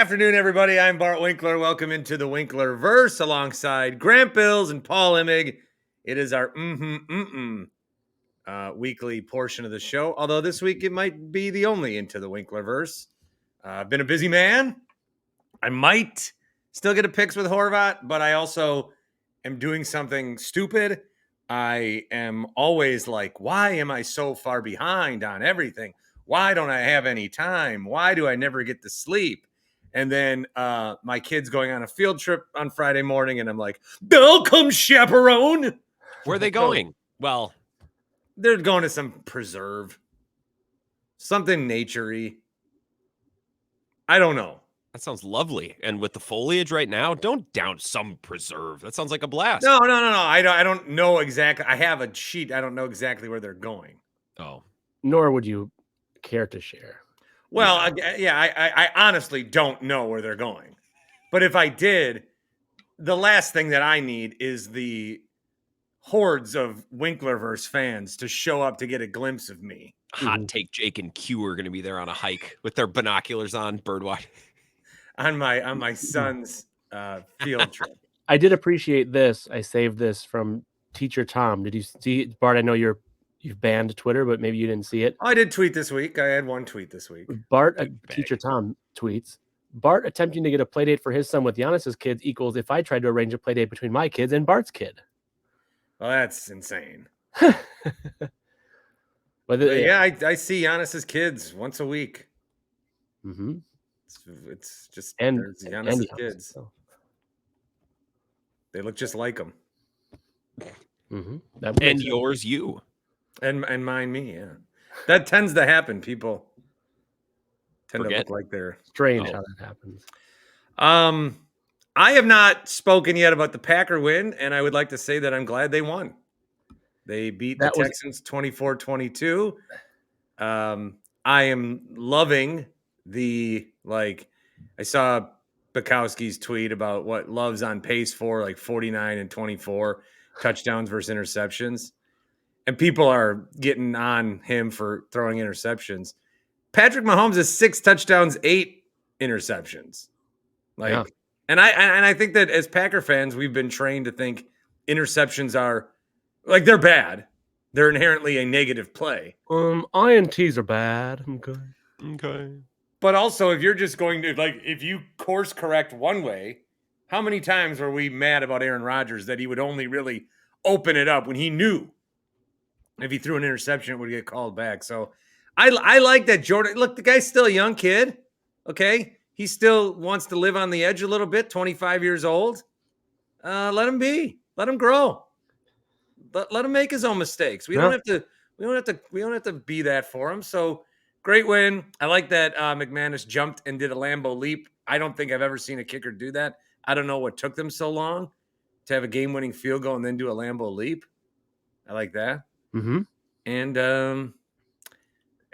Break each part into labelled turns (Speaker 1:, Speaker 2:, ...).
Speaker 1: afternoon, everybody. I'm Bart Winkler. Welcome into the Winklerverse alongside Grant Bills and Paul Immig. It is our weekly portion of the show, although this week it might be the only into the Winklerverse. I've been a busy man. I might still get a picks with Horvat, but I also am doing something stupid. I am always like, why am I so far behind on everything? Why don't I have any time? Why do I never get to sleep? And then my kid's going on a field trip on Friday morning, and I'm like, they'll come chaperone.
Speaker 2: Where are they going? Well,
Speaker 1: they're going to some preserve, something nature-y. I don't know.
Speaker 2: That sounds lovely. And with the foliage right now, don't down some preserve. That sounds like a blast.
Speaker 1: No. I don't know exactly. I have a sheet. I don't know exactly where they're going.
Speaker 2: Oh.
Speaker 3: Nor would you care to share.
Speaker 1: Well, I honestly don't know where they're going. But if I did, the last thing that I need is the hordes of Winklerverse fans to show up to get a glimpse of me.
Speaker 2: Hot take: Jake and Q are going to be there on a hike with their binoculars on, birdwatch.
Speaker 1: on my son's field trip.
Speaker 3: I did appreciate this. I saved this from Teacher Tom. Did you see it? Bart, I know you've banned Twitter, but maybe you didn't see it.
Speaker 1: I did tweet this week. I had one tweet this week.
Speaker 3: Bart, Teacher Tom tweets, Bart attempting to get a play date for his son with Giannis's kids equals if I tried to arrange a play date between my kids and Bart's kid.
Speaker 1: Well, that's insane.
Speaker 3: But
Speaker 1: yeah, I see Giannis's kids once a week.
Speaker 3: Mm-hmm.
Speaker 1: It's just
Speaker 3: and
Speaker 1: Giannis's kids. So. They look just like him.
Speaker 3: Mm-hmm.
Speaker 2: And yours, you.
Speaker 1: And mine, me, yeah. That tends to happen. People tend to look like they're
Speaker 3: strange how that happens.
Speaker 1: I have not spoken yet about the Packer win, and I would like to say that I'm glad they won. They beat the Texans 24-22. I am loving I saw Bukowski's tweet about what Love's on pace for, like 49 and 24 touchdowns versus interceptions. And people are getting on him for throwing interceptions. Patrick Mahomes has 6 touchdowns, 8 interceptions. And I think that as Packer fans, we've been trained to think interceptions are they're bad. They're inherently a negative play.
Speaker 3: INTs are bad.
Speaker 2: Okay.
Speaker 1: But also, if you're just going to if you course correct one way, how many times were we mad about Aaron Rodgers that he would only really open it up when he knew if he threw an interception, it would get called back. So I like that Jordan. Look, the guy's still a young kid. Okay. He still wants to live on the edge a little bit, 25 years old. Let him be. Let him grow. Let him make his own mistakes. We don't have to be that for him. So great win. I like that McManus jumped and did a Lambeau leap. I don't think I've ever seen a kicker do that. I don't know what took them so long to have a game-winning field goal and then do a Lambeau leap. I like that.
Speaker 3: Mm-hmm. And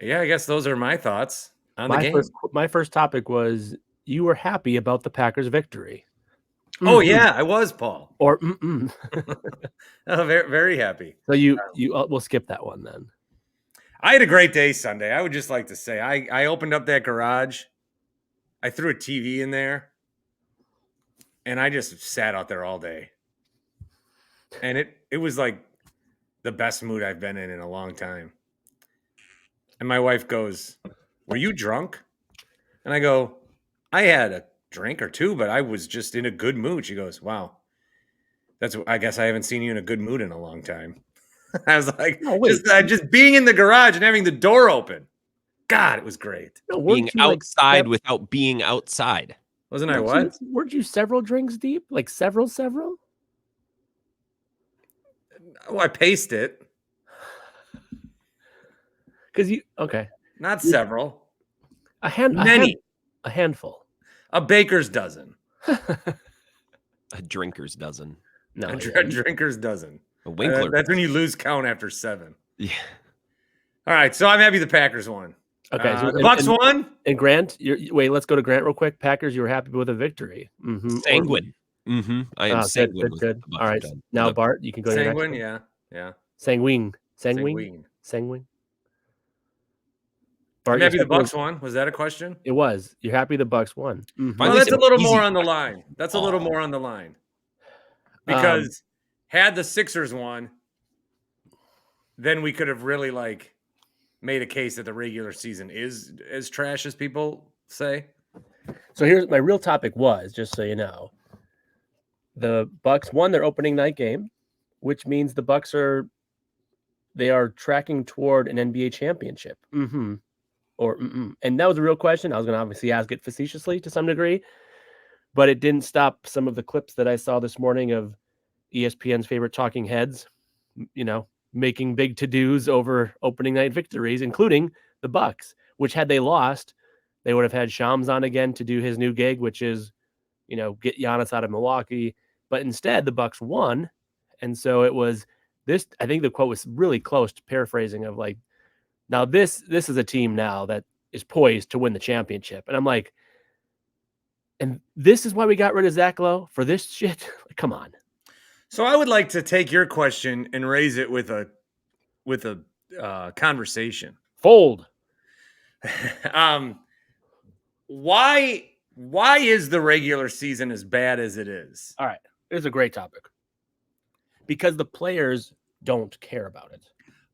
Speaker 1: I guess those are my thoughts on the game.
Speaker 3: My first topic was you were happy about the Packers' victory.
Speaker 1: Oh yeah, I was, Paul.
Speaker 3: Or
Speaker 1: oh, very, very happy.
Speaker 3: So we'll skip that one then.
Speaker 1: I had a great day Sunday. I would just like to say I opened up that garage. I threw a TV in there, and I just sat out there all day. And it was like the best mood I've been in a long time. And my wife goes, "Were you drunk?" And I go, "I had a drink or two, but I was just in a good mood." She goes, "Wow, I guess I haven't seen you in a good mood in a long time." I was like, just being in the garage and having the door open. God, it was great.
Speaker 2: Being outside without being outside.
Speaker 1: Wasn't I what?
Speaker 3: Weren't you several drinks deep? Like several?
Speaker 1: Oh, I paced it.
Speaker 3: Okay.
Speaker 1: Not several.
Speaker 3: Many. A handful.
Speaker 1: A baker's dozen.
Speaker 2: A drinker's dozen.
Speaker 1: No, a drinker's dozen.
Speaker 2: A Winkler.
Speaker 1: That's when you lose count after 7.
Speaker 2: Yeah.
Speaker 1: All right, so I'm happy the Packers won.
Speaker 3: Okay,
Speaker 1: so the Bucks won.
Speaker 3: And Grant, wait, let's go to Grant real quick. Packers, you were happy with a victory.
Speaker 2: Mm-hmm. Sanguine. Mm-hmm. I am sanguine.
Speaker 3: Good. All right, now Bart, you can go to
Speaker 1: sanguine.
Speaker 3: Yeah.
Speaker 1: Yeah.
Speaker 3: Sanguine. Bart,
Speaker 1: I'm
Speaker 3: your
Speaker 1: happy the
Speaker 3: second was-
Speaker 1: Bucks won. Was that a question?
Speaker 3: It was. You're happy the Bucks won. Mhm.
Speaker 1: Well,
Speaker 2: Finally,
Speaker 1: that's a
Speaker 2: some
Speaker 1: little
Speaker 2: easy
Speaker 1: more on the
Speaker 2: questions.
Speaker 1: line. That's a little
Speaker 2: Aw.
Speaker 1: more on the line. Because had the Sixers won, then we could have really like made a case that the regular season is as trash as people say.
Speaker 3: So here's my real topic was, just so you know, the Bucks won their opening night game, which means the Bucks are tracking toward an NBA championship. Mm-hmm. Or mm-mm. And that was a real question. I was going to obviously ask it facetiously to some degree, but it didn't stop some of the clips that I saw this morning of ESPN's favorite talking heads, making big to-dos over opening night victories, including the Bucks, which had they lost, they would have had Shams on again to do his new gig, which is, get Giannis out of Milwaukee. But instead, the Bucks won. And so it was this, I think the quote was really close to paraphrasing of like, now this is a team now that is poised to win the championship. And I'm like, and this is why we got rid of Zach Lowe for this shit? Like, come on. So
Speaker 1: I would like to take your question and raise it with a conversation.
Speaker 3: Fold.
Speaker 1: Why is the regular season as bad as it is?
Speaker 3: All right. This is a great topic. Because the players don't care about it.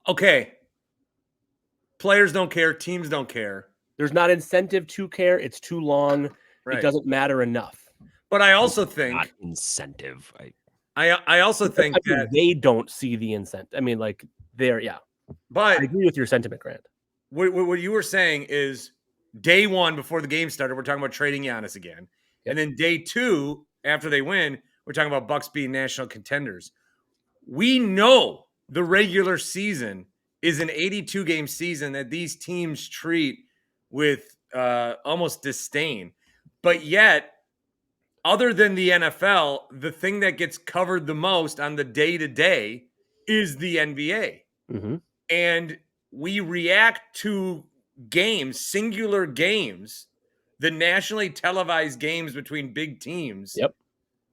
Speaker 1: Okay. Players don't care. Teams don't care.
Speaker 3: There's not incentive to care. It's too long.
Speaker 1: Right.
Speaker 3: It doesn't matter enough.
Speaker 1: But I also think
Speaker 2: not incentive.
Speaker 1: I also think that
Speaker 3: they don't see the incentive. I mean, like yeah.
Speaker 1: But
Speaker 3: I agree with your sentiment, Grant.
Speaker 1: What you were saying is day one before the game started, we're talking about trading Giannis again. Yep. And then day two, after they win, we're talking about Bucks being national contenders. We know the regular season is an 82-game season that these teams treat with almost disdain. But yet, other than the NFL, the thing that gets covered the most on the day-to-day is the NBA.
Speaker 3: Mm-hmm.
Speaker 1: And we react to games, singular games, the nationally televised games between big teams,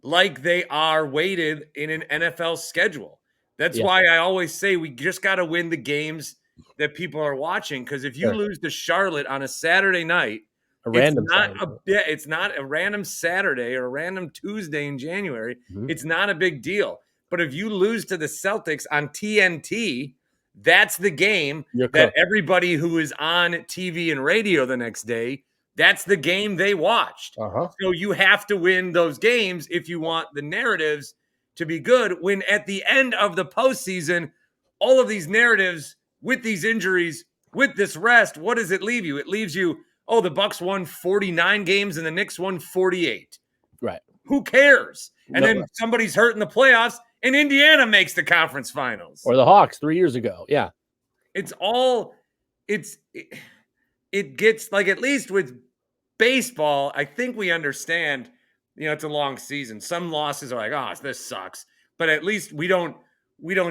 Speaker 1: like they are weighted in an NFL schedule. That's why I always say we just got to win the games that people are watching. Because if you lose to Charlotte on a Saturday night, it's not a random Saturday or a random Tuesday in January. Mm-hmm. It's not a big deal. But if you lose to the Celtics on TNT, that's the game that everybody who is on TV and radio the next day, that's the game they watched.
Speaker 3: Uh-huh.
Speaker 1: So you have to win those games if you want the narratives to be good. When at the end of the postseason, all of these narratives with these injuries, with this rest, what does it leave you? It leaves you, the Bucks won 49 games and the Knicks won 48.
Speaker 3: Right.
Speaker 1: Who cares? And then somebody's hurt in the playoffs and Indiana makes the conference finals.
Speaker 3: Or the Hawks 3 years ago. Yeah.
Speaker 1: It gets like, at least with baseball, I think we understand, it's a long season. Some losses are like, this sucks. But at least we don't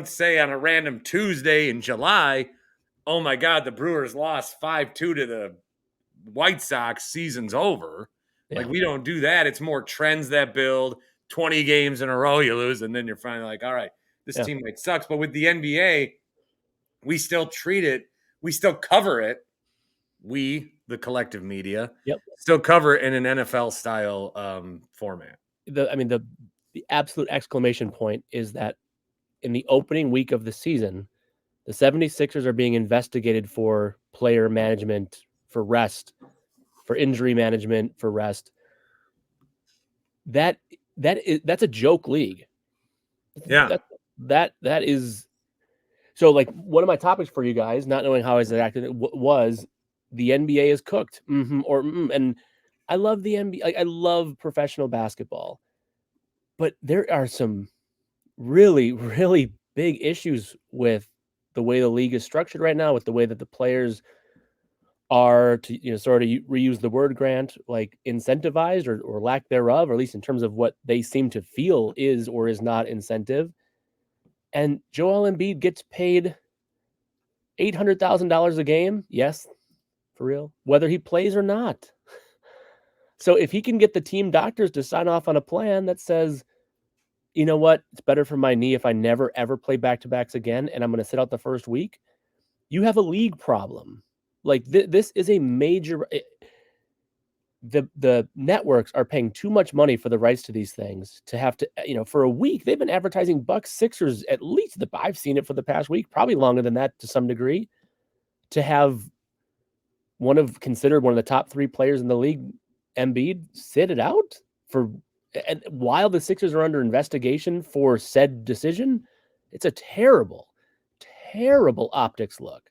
Speaker 1: say on a random Tuesday in July, oh my God, the Brewers lost 5-2 to the White Sox, season's over. Yeah. Like, we don't do that. It's more trends that build. 20 games in a row you lose, and then you're finally like, all right, this team like sucks. But with the NBA, we still treat it, we still cover it. We, the collective media, still cover it in an NFL style format.
Speaker 3: The absolute exclamation point is that in the opening week of the season, the 76ers are being investigated for player management, for rest, for injury management, for rest. That's a joke league.
Speaker 1: Yeah.
Speaker 3: That is. So, like, one of my topics for you guys, not knowing how I was acting, was the NBA is cooked. Mm-hmm, and I love the NBA. Like, I love professional basketball, but there are some really, really big issues with the way the league is structured right now, with the way that the players are, to sort of reuse the word, Grant, like incentivized or lack thereof, or at least in terms of what they seem to feel is or is not incentive. And Joel Embiid gets paid $800,000 a game. Yes, for real, whether he plays or not. So if he can get the team doctors to sign off on a plan that says, you know what, it's better for my knee if I never, ever play back-to-backs again, and I'm going to sit out the first week, you have a league problem. Like this is a major. The networks are paying too much money for the rights to these things to have to, for a week they've been advertising Bucks Sixers at least. I've seen it for the past week, probably longer than that to some degree, to have considered one of the top 3 players in the league, Embiid, sit it out and while the Sixers are under investigation for said decision. It's a terrible, terrible optics look.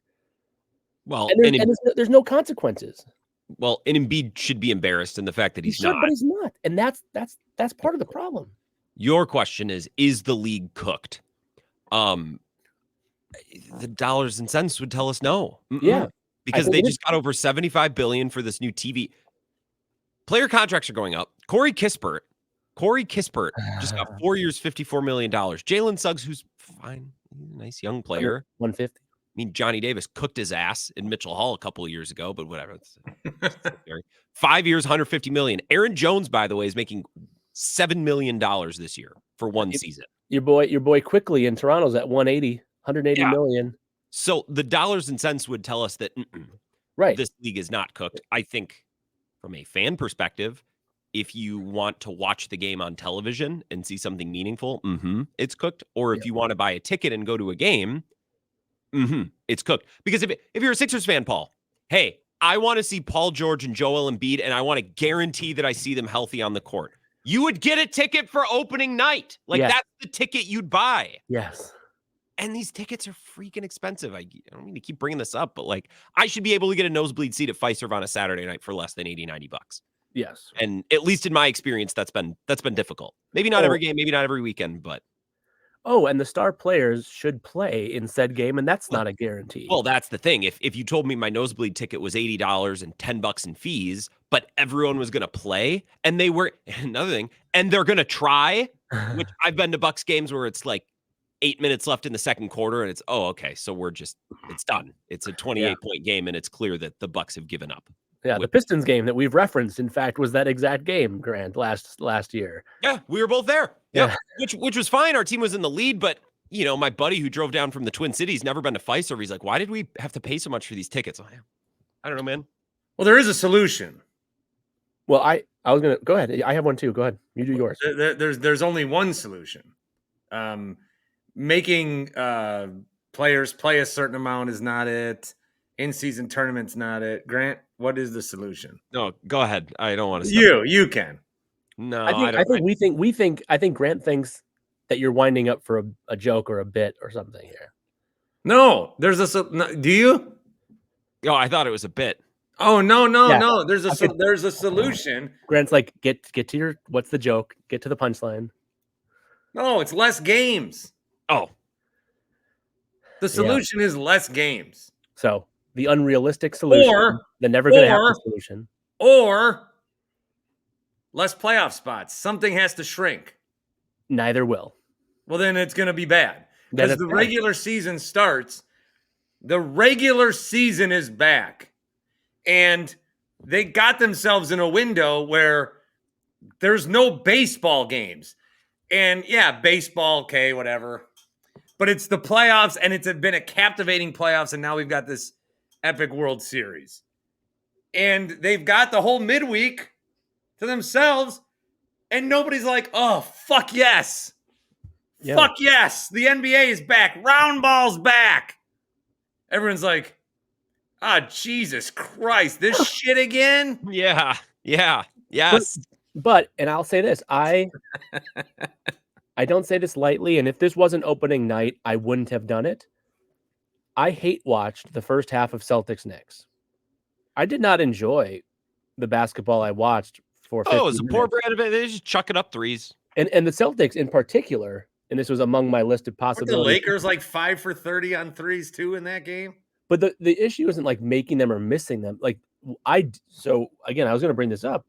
Speaker 2: Well,
Speaker 3: and there's no consequences.
Speaker 2: Well, and Embiid should be embarrassed in the fact that he's not.
Speaker 3: But he's not, and that's part of the problem.
Speaker 2: Your question is the league cooked? The dollars and cents would tell us no.
Speaker 3: Yeah,
Speaker 2: because they just got over $75 billion for this new TV. Player contracts are going up. Corey Kispert just got 4 years, $54 million. Jalen Suggs, who's fine, nice young player,
Speaker 3: 150.
Speaker 2: I mean, Johnny Davis cooked his ass in Mitchell Hall a couple of years ago, but whatever. 5 years, $150 million. Aaron Jones, by the way, is making $7 million this year for one season.
Speaker 3: Your boy Quickly in Toronto's at 180 million.
Speaker 2: So the dollars and cents would tell us that
Speaker 3: right,
Speaker 2: this league is not cooked. I think from a fan perspective, if you want to watch the game on television and see something meaningful, it's cooked. Or if you want to buy a ticket and go to a game, it's cooked. Because if you're a Sixers fan, Paul, hey, I want to see Paul George and Joel Embiid, and I want to guarantee that I see them healthy on the court. You would get a ticket for opening night. That's the ticket you'd buy.
Speaker 3: Yes.
Speaker 2: And these tickets are freaking expensive. I don't mean to keep bringing this up, but I should be able to get a nosebleed seat at Fiserv on a Saturday night for less than $80-$90.
Speaker 3: Yes.
Speaker 2: And at least in my experience, that's been difficult. Maybe not every game, maybe not every weekend, but.
Speaker 3: Oh, and the star players should play in said game, and that's not a guarantee.
Speaker 2: Well, that's the thing. If you told me my nosebleed ticket was $80 and $10 in fees, but everyone was going to play, and they were another thing, and they're going to try, which I've been to Bucks games where it's 8 minutes left in the second quarter, and it's okay, so it's done. It's a 28-point game, and it's clear that the Bucks have given up.
Speaker 3: Yeah, the Pistons game that we've referenced, in fact, was that exact game, Grant, last year.
Speaker 2: Yeah, we were both there. Yeah, which was fine. Our team was in the lead, but my buddy who drove down from the Twin Cities, never been to Fiserv. He's like, why did we have to pay so much for these tickets? I don't know, man.
Speaker 1: Well, there is a solution.
Speaker 3: Well, I was gonna go ahead. I have one too. Go ahead. You do yours.
Speaker 1: There's only one solution. Making players play a certain amount is not it. In-season tournaments not it. Grant, what is the solution?
Speaker 2: No, go ahead. I don't want to.
Speaker 1: You can.
Speaker 2: No,
Speaker 3: I think Grant thinks that you're winding up for a joke or a bit or something here.
Speaker 1: No, do you?
Speaker 2: Oh, I thought it was a bit.
Speaker 1: Oh no. There's a solution.
Speaker 3: Grant's get to what's the joke? Get to the punchline.
Speaker 1: No, it's less games.
Speaker 2: Oh,
Speaker 1: the solution is less games.
Speaker 3: So the unrealistic solution, the never going to happen solution,
Speaker 1: or less playoff spots. Something has to shrink.
Speaker 3: Neither will.
Speaker 1: Well, then it's going to be bad because the regular season starts. The regular season is back, and they got themselves in a window where there's no baseball games. And baseball, okay, whatever. But it's the playoffs, and it's been a captivating playoffs, and now we've got this epic World Series. And they've got the whole midweek to themselves, and nobody's like, oh, fuck yes. Yeah. Fuck yes. The NBA is back. Round ball's back. Everyone's like, Jesus Christ, this shit again?
Speaker 2: Yeah. Yes.
Speaker 3: But and I'll say this, I don't say this lightly, and if this wasn't opening night, I wouldn't have done it. I hate watched the first half of Celtics Knicks. I did not enjoy the basketball I watched for 15
Speaker 2: it was a poor brand of it. They just chucking up threes.
Speaker 3: And the Celtics in particular, and this was among my list of possibilities.
Speaker 1: Were the Lakers 5 for 30 on threes too in that game?
Speaker 3: But the issue isn't making them or missing them. So again, I was going to bring this up.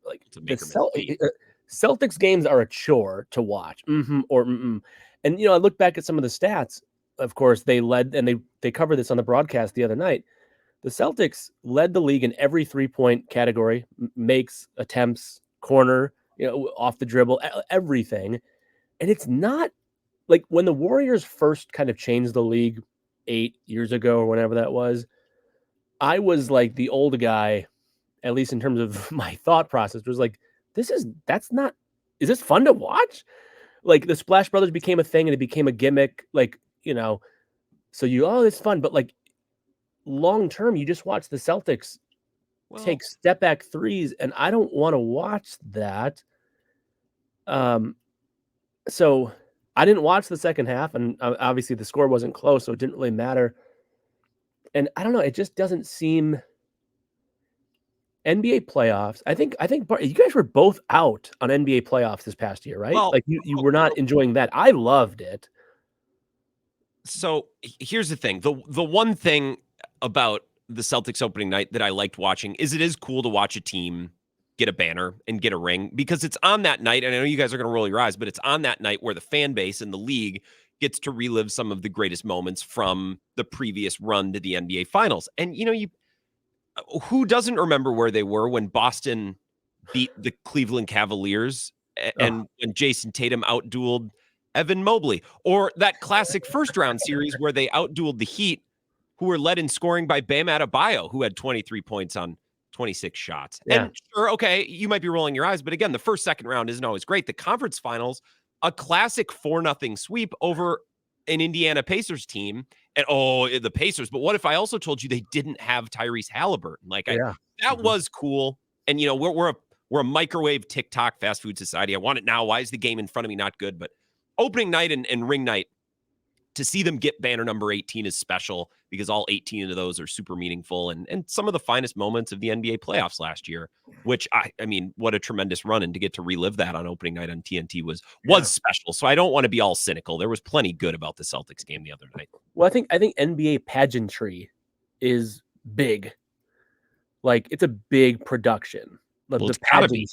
Speaker 3: Celtics games are a chore to watch. And I look back at some of the stats. Of course, they led, and they covered this on the broadcast the other night. The Celtics led the league in every 3-point category: makes, attempts, corner, off the dribble, everything. And it's not when the Warriors first kind of changed the league 8 years ago or whenever that was. I was like the old guy, at least in terms of my thought process, was like, is this fun to watch? Like the Splash Brothers became a thing and it became a gimmick, like, so it's fun. But like long term, you just watch the Celtics take step back threes, and I don't want to watch that. So I didn't watch the second half, and obviously the score wasn't close, so it didn't really matter. And I don't know, it just doesn't seem NBA playoffs. I think Bart, you guys were both out on NBA playoffs this past year, right?
Speaker 2: Well,
Speaker 3: like you were not enjoying that. I loved it.
Speaker 2: So here's the thing. The one thing about the Celtics opening night that I liked watching is it is cool to watch a team get a banner and get a ring, because it's on that night, and I know you guys are going to roll your eyes, but it's on that night where the fan base and the league gets to relive some of the greatest moments from the previous run to the NBA Finals. And, who doesn't remember where they were when Boston beat the Cleveland Cavaliers and when Jason Tatum outdueled Evan Mobley, or that classic first round series where they outdueled the Heat, who were led in scoring by Bam Adebayo, who had 23 points on 26 shots.
Speaker 3: Yeah.
Speaker 2: And sure, okay, you might be rolling your eyes, but again, the second round isn't always great. The conference finals, a classic 4-0 sweep over an Indiana Pacers team. And the Pacers, but what if I also told you they didn't have Tyrese Halliburton? That was cool. And we're a microwave TikTok fast food society. I want it now. Why is the game in front of me not good? But opening night and ring night, to see them get banner number 18 is special, because all 18 of those are super meaningful and some of the finest moments of the NBA playoffs last year, which I mean, what a tremendous run. And to get to relive that on opening night on TNT was special. So I don't want to be all cynical. There was plenty good about the Celtics game the other night.
Speaker 3: Well, I think NBA pageantry is big. Like, it's a big production.
Speaker 2: It's gotta be.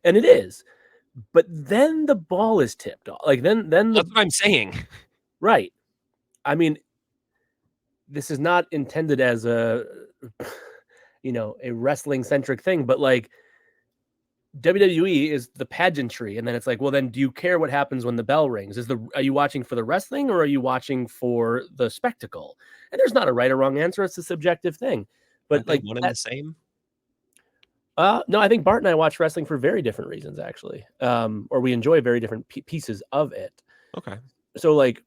Speaker 3: And it is. But then the ball is tipped off. Like then
Speaker 2: that's what I'm saying.
Speaker 3: Right. I mean, this is not intended as a wrestling centric thing, but like WWE is the pageantry. And then it's like, well, then do you care what happens when the bell rings? Are you watching for the wrestling, or are you watching for the spectacle? And there's not a right or wrong answer. It's a subjective thing. But like
Speaker 2: one and the same.
Speaker 3: No, I think Bart and I watch wrestling for very different reasons, actually. Or we enjoy very different pieces of it.
Speaker 2: Okay.
Speaker 3: So like,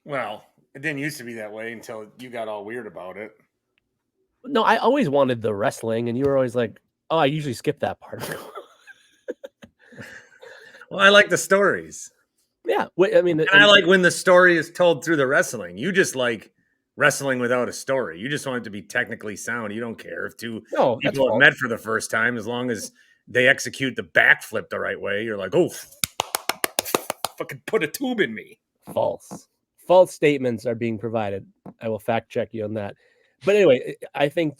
Speaker 1: well, it didn't used to be that way until you got all weird about it.
Speaker 3: No, I always wanted the wrestling, and you were always like, oh, I usually skip that part.
Speaker 1: Well, I like the stories.
Speaker 3: Yeah. I mean,
Speaker 1: and I like when the story is told through the wrestling. You just like wrestling without a story. You just want it to be technically sound. You don't care if two people have met for the first time, as long as they execute the backflip the right way. You're like, oh, fucking put a tube in me.
Speaker 3: False statements are being provided. I will fact check you on that. But anyway, I think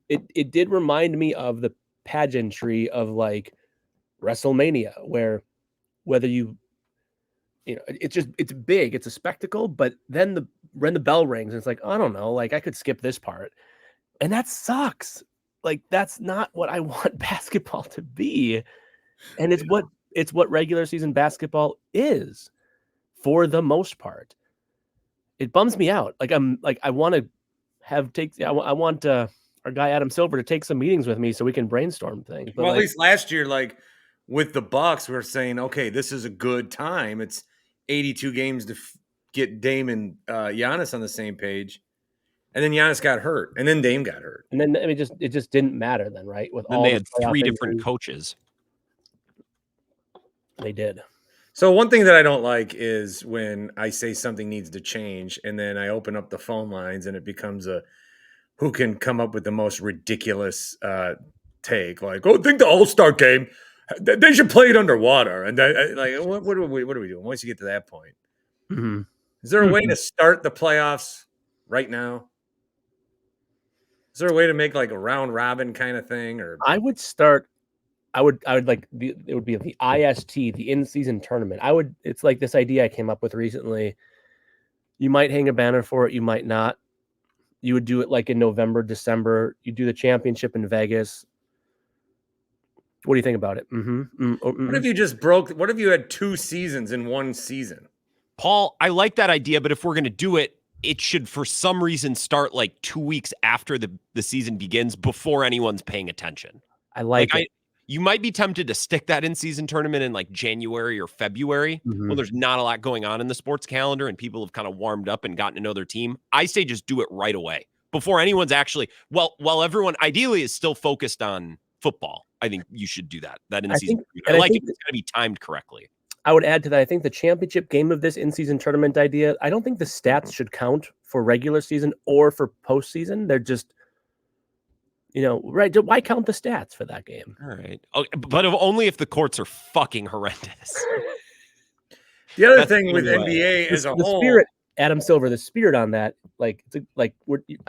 Speaker 3: it did remind me of the pageantry of like WrestleMania, where whether it's big, it's a spectacle, but then when the bell rings, and it's like, I don't know, like I could skip this part, and that sucks. Like, that's not what I want basketball to be, and it's what regular season basketball is. For the most part, it bums me out. Like I want to I want our guy Adam Silver to take some meetings with me so we can brainstorm things. But
Speaker 1: well, at least last year, like with the Bucks, we were saying, okay, this is a good time. It's 82 games to get Dame and Giannis on the same page, and then Giannis got hurt, and then Dame got hurt,
Speaker 3: and then it just didn't matter then, right?
Speaker 2: Then they had 3 different coaches.
Speaker 3: They did.
Speaker 1: So one thing that I don't like is when I say something needs to change, and then I open up the phone lines and it becomes who can come up with the most ridiculous take, like, oh, think the All-Star game, they should play it underwater. And what are we doing once you get to that point?
Speaker 3: Mm-hmm.
Speaker 1: Is there a way to start the playoffs right now? Is there a way to make like a round robin kind of thing? Or
Speaker 3: I would like it would be the IST, the in-season tournament. It's like this idea I came up with recently. You might hang a banner for it, you might not. You would do it like in November, December. You do the championship in Vegas. What do you think about it?
Speaker 1: What if what if you had 2 seasons in one season?
Speaker 2: Paul, I like that idea, but if we're going to do it, it should for some reason start like 2 weeks after the season begins before anyone's paying attention.
Speaker 3: I like it.
Speaker 2: You might be tempted to stick that in-season tournament in like January or February when there's not a lot going on in the sports calendar and people have kind of warmed up and gotten to know their team. I say just do it right away before anyone's actually, while everyone ideally is still focused on football. I think you should do that in-season. I like it. It's going to be timed correctly.
Speaker 3: I would add to that, I think the championship game of this in-season tournament idea, I don't think the stats should count for regular season or for postseason. They're just, right. Why count the stats for that game?
Speaker 2: All right. Oh, but only if the courts are fucking horrendous.
Speaker 1: The other thing with NBA as a
Speaker 3: the
Speaker 1: whole,
Speaker 3: spirit, Adam Silver, the spirit on that, I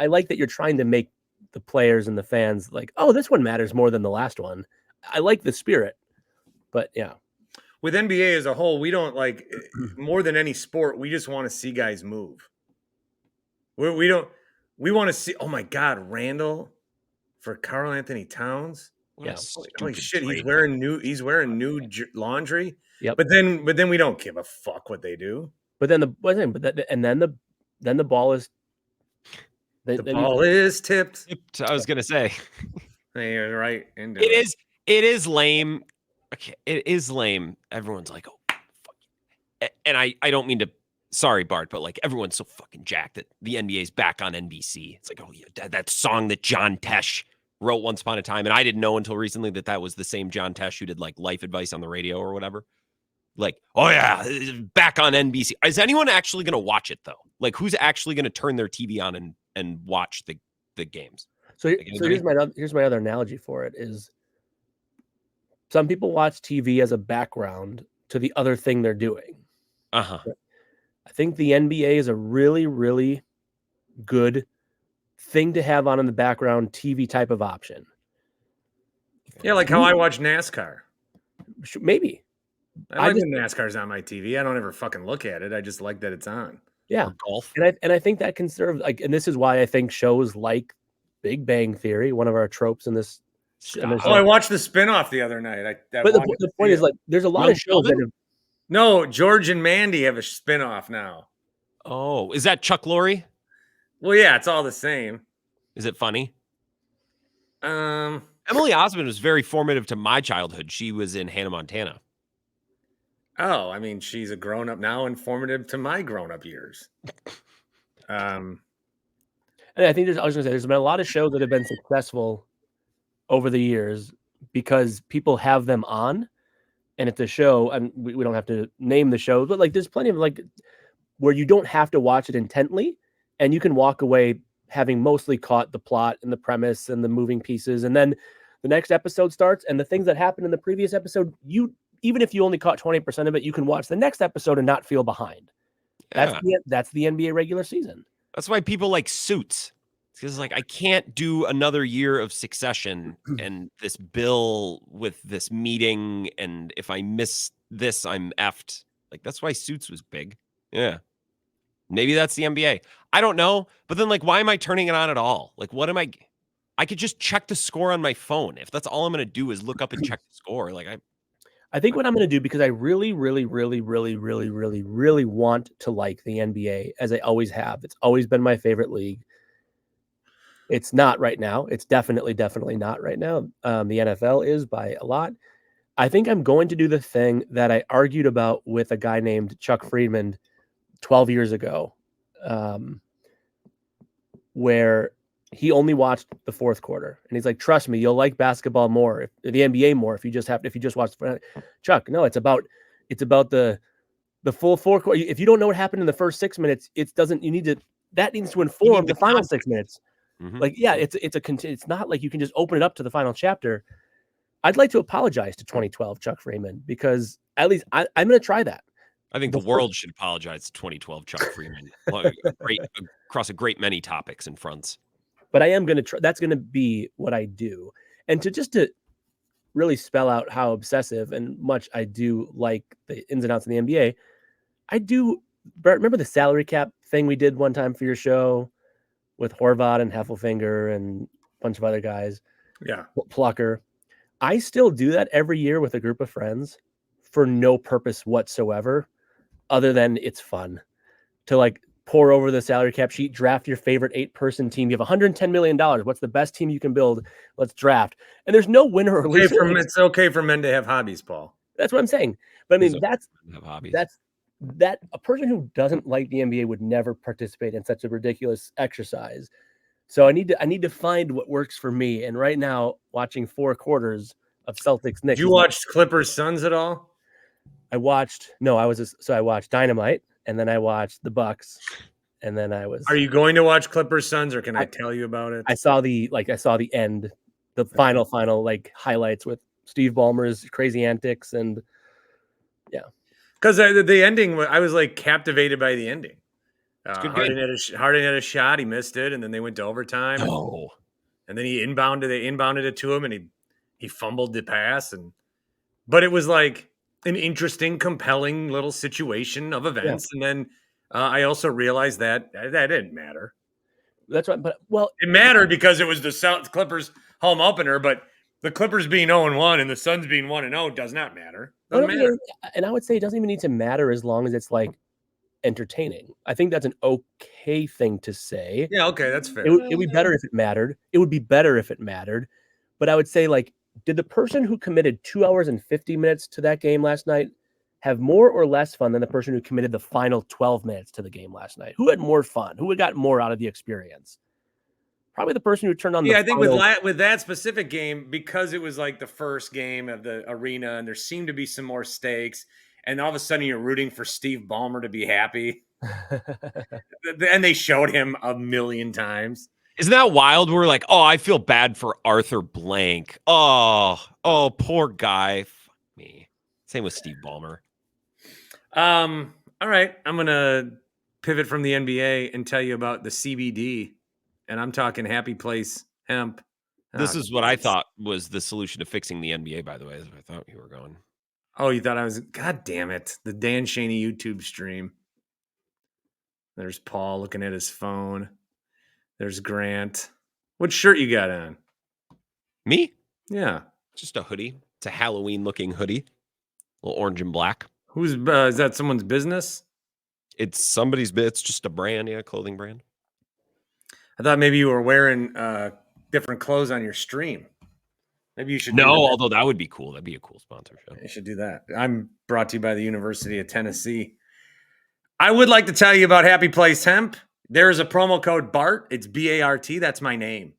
Speaker 3: like that you're trying to make the players and the fans like, oh, this one matters more than the last one. I like the spirit, but yeah.
Speaker 1: With NBA as a whole, we don't like more than any sport. We just want to see guys move. We want to see. Oh my God, Randall for Karl Anthony Towns.
Speaker 3: Yeah.
Speaker 1: Holy shit, he's wearing new laundry.
Speaker 3: Yep.
Speaker 1: But then we don't give a fuck what they do.
Speaker 3: But then the ball is
Speaker 1: the ball is tipped.
Speaker 2: I was gonna say.
Speaker 1: You're right.
Speaker 2: It is lame. Okay, it is lame. Everyone's like, oh, fuck. And I don't mean to. Sorry, Bart, but like everyone's so fucking jacked that the NBA's back on NBC. It's like, oh yeah, that song that John Tesh wrote once upon a time, and I didn't know until recently that was the same John Tesh who did like life advice on the radio or whatever. Like, oh yeah, back on NBC. Is anyone actually going to watch it though? Like, who's actually going to turn their TV on and watch the games?
Speaker 3: So here's my other analogy for it is. Some people watch TV as a background to the other thing they're doing.
Speaker 2: Uh-huh.
Speaker 3: I think the NBA is a really, really good thing to have on in the background TV type of option.
Speaker 1: Yeah, like how I watch NASCAR.
Speaker 3: Maybe.
Speaker 1: I like when NASCAR's on my TV. I don't ever fucking look at it. I just like that it's on.
Speaker 3: Yeah.
Speaker 2: Or golf.
Speaker 3: And I think that can serve and this is why I think shows like Big Bang Theory, one of our tropes in this.
Speaker 1: I watched the spinoff the other night.
Speaker 3: But the point is, like, there's a lot of shows that have.
Speaker 1: No, George and Mandy have a spinoff now.
Speaker 2: Oh, is that Chuck Lorre?
Speaker 1: Well, yeah, it's all the same.
Speaker 2: Is it funny?
Speaker 1: Emily
Speaker 2: Osmond was very formative to my childhood. She was in Hannah Montana.
Speaker 1: Oh, I mean, she's a grown-up now and formative to my grown-up years.
Speaker 3: And I think there's been a lot of shows that have been successful over the years because people have them on and it's a show and we don't have to name the show, but like there's plenty of like where you don't have to watch it intently and you can walk away having mostly caught the plot and the premise and the moving pieces. And then the next episode starts and the things that happened in the previous episode, even if you only caught 20% of it, you can watch the next episode and not feel behind. Yeah. That's the NBA regular season.
Speaker 2: That's why people like Suits. Because like I can't do another year of Succession and this bill with this meeting, and if I miss this, I'm effed. Like that's why Suits was big. Yeah, maybe that's the NBA. I don't know, but then like, why am I turning it on at all? Like, what am I? I could just check the score on my phone. If that's all I'm going to do is look up and check the score. Like
Speaker 3: I think what I'm going to do because I really, really, really, really, really, really, really want to like the NBA as I always have. It's always been my favorite league. It's not right now. It's definitely not right now. The NFL is by a lot. I think I'm going to do the thing that I argued about with a guy named Chuck Friedman 12 years ago, where he only watched the fourth quarter. And he's like, trust me, you'll like basketball more, the NBA more, if you just watch. Chuck, no, it's about the full four quarter. If you don't know what happened in the first 6 minutes, that needs to inform the final 6 minutes.
Speaker 2: Mm-hmm.
Speaker 3: Like, yeah, it's not like you can just open it up to the final chapter. I'd like to apologize to 2012 Chuck Freeman because at least I'm going to try that.
Speaker 2: I think the world should apologize to 2012 Chuck Freeman across a great many topics and fronts.
Speaker 3: But I am going to try. That's going to be what I do. And to really spell out how obsessive and much I do like the ins and outs of the NBA, I do. Bert, remember the salary cap thing we did one time for your show with Horvath and Heffelfinger and a bunch of other guys?
Speaker 1: Yeah.
Speaker 3: Plucker. I still do that every year with a group of friends for no purpose whatsoever, other than it's fun to like pour over the salary cap sheet, draft your favorite 8-person team. You have $110 million. What's the best team you can build? Let's draft. And there's no winner or loser.
Speaker 1: It's okay for men to have hobbies, Paul.
Speaker 3: That's what I'm saying. But I mean,
Speaker 2: have hobbies.
Speaker 3: that a person who doesn't like the NBA would never participate in such a ridiculous exercise. So I need to find what works for me. And right now, watching 4 quarters of Celtics Knicks.
Speaker 1: Did you watch Clippers Suns at all?
Speaker 3: I watched Dynamite, and then I watched the Bucks, and then I was.
Speaker 1: Are you going to watch Clippers Suns, or can I tell you about it?
Speaker 3: I saw the end, the final like highlights with Steve Ballmer's crazy antics, and yeah.
Speaker 1: Because the ending, I was like captivated by the ending.
Speaker 2: Harden
Speaker 1: had a shot, he missed it, and then they went to overtime.
Speaker 2: Oh.
Speaker 1: And then they inbounded it to him, and he fumbled the pass, but it was like an interesting, compelling little situation of events. Yeah. And then I also realized that didn't matter.
Speaker 3: That's right, but
Speaker 1: it mattered because it was the Clippers home opener, but the Clippers being 0-1 and the Suns being 1-0 does not matter. Doesn't matter.
Speaker 3: And I would say it doesn't even need to matter as long as it's like entertaining. I think that's an okay thing to say.
Speaker 1: Yeah, okay, that's fair.
Speaker 3: It would be better if it mattered. It would be better if it mattered. But I would say, like, did the person who committed 2 hours and 50 minutes to that game last night have more or less fun than the person who committed the final 12 minutes to the game last night? Who had more fun? Who got more out of the experience? Probably the person who turned on the
Speaker 1: I think with that specific game, because it was like the first game of the arena and there seemed to be some more stakes, and all of a sudden you're rooting for Steve Ballmer to be happy. And they showed him a million times.
Speaker 2: Isn't that wild? We're like, oh, I feel bad for Arthur Blank. Oh, poor guy. Fuck me. Same with Steve Ballmer.
Speaker 1: All right. I'm going to pivot from the NBA and tell you about the CBD. And I'm talking Happy Place Hemp.
Speaker 2: This is what I thought was the solution to fixing the NBA, by the way. That's where I thought you were going.
Speaker 1: Oh, you thought I was... God damn it. The Dan Schani YouTube stream. There's Paul looking at his phone. There's Grant. What shirt you got on?
Speaker 2: Me?
Speaker 1: Yeah.
Speaker 2: Just a hoodie. It's a Halloween-looking hoodie. A little orange and black.
Speaker 1: Who's is that someone's business?
Speaker 2: It's somebody's... It's just a brand, clothing brand.
Speaker 1: I thought maybe you were wearing different clothes on your stream. Maybe you should.
Speaker 2: No, although that would be cool. That'd be a cool sponsorship.
Speaker 1: You should do that. I'm brought to you by the University of Tennessee. I would like to tell you about Happy Place Hemp. There's a promo code BART. It's BART. That's my name.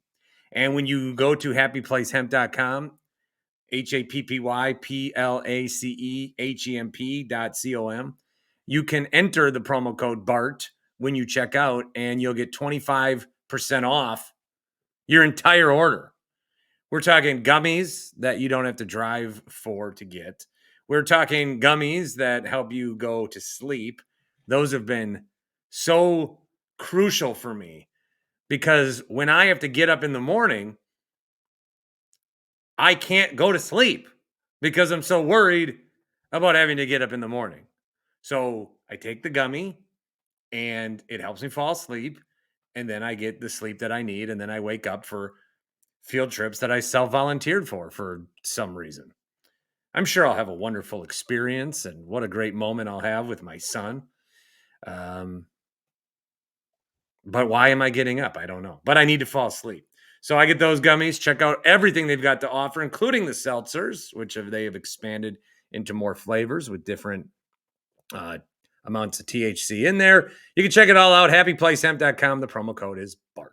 Speaker 1: And when you go to happyplacehemp.com, HAPPYPLACEHEMP.com, you can enter the promo code BART when you check out, and you'll get 25% off your entire order. We're talking gummies that you don't have to drive for to get. We're talking gummies that help you go to sleep. Those have been so crucial for me because when I have to get up in the morning, I can't go to sleep because I'm so worried about having to get up in the morning. So I take the gummy and it helps me fall asleep. And then I get the sleep that I need. And then I wake up for field trips that I self-volunteered for some reason. I'm sure I'll have a wonderful experience and what a great moment I'll have with my son. But why am I getting up? I don't know. But I need to fall asleep. So I get those gummies. Check out everything they've got to offer, including the seltzers, which they have expanded into more flavors with different amounts of THC in there. You can check it all out. HappyPlaceHemp.com. The promo code is BART.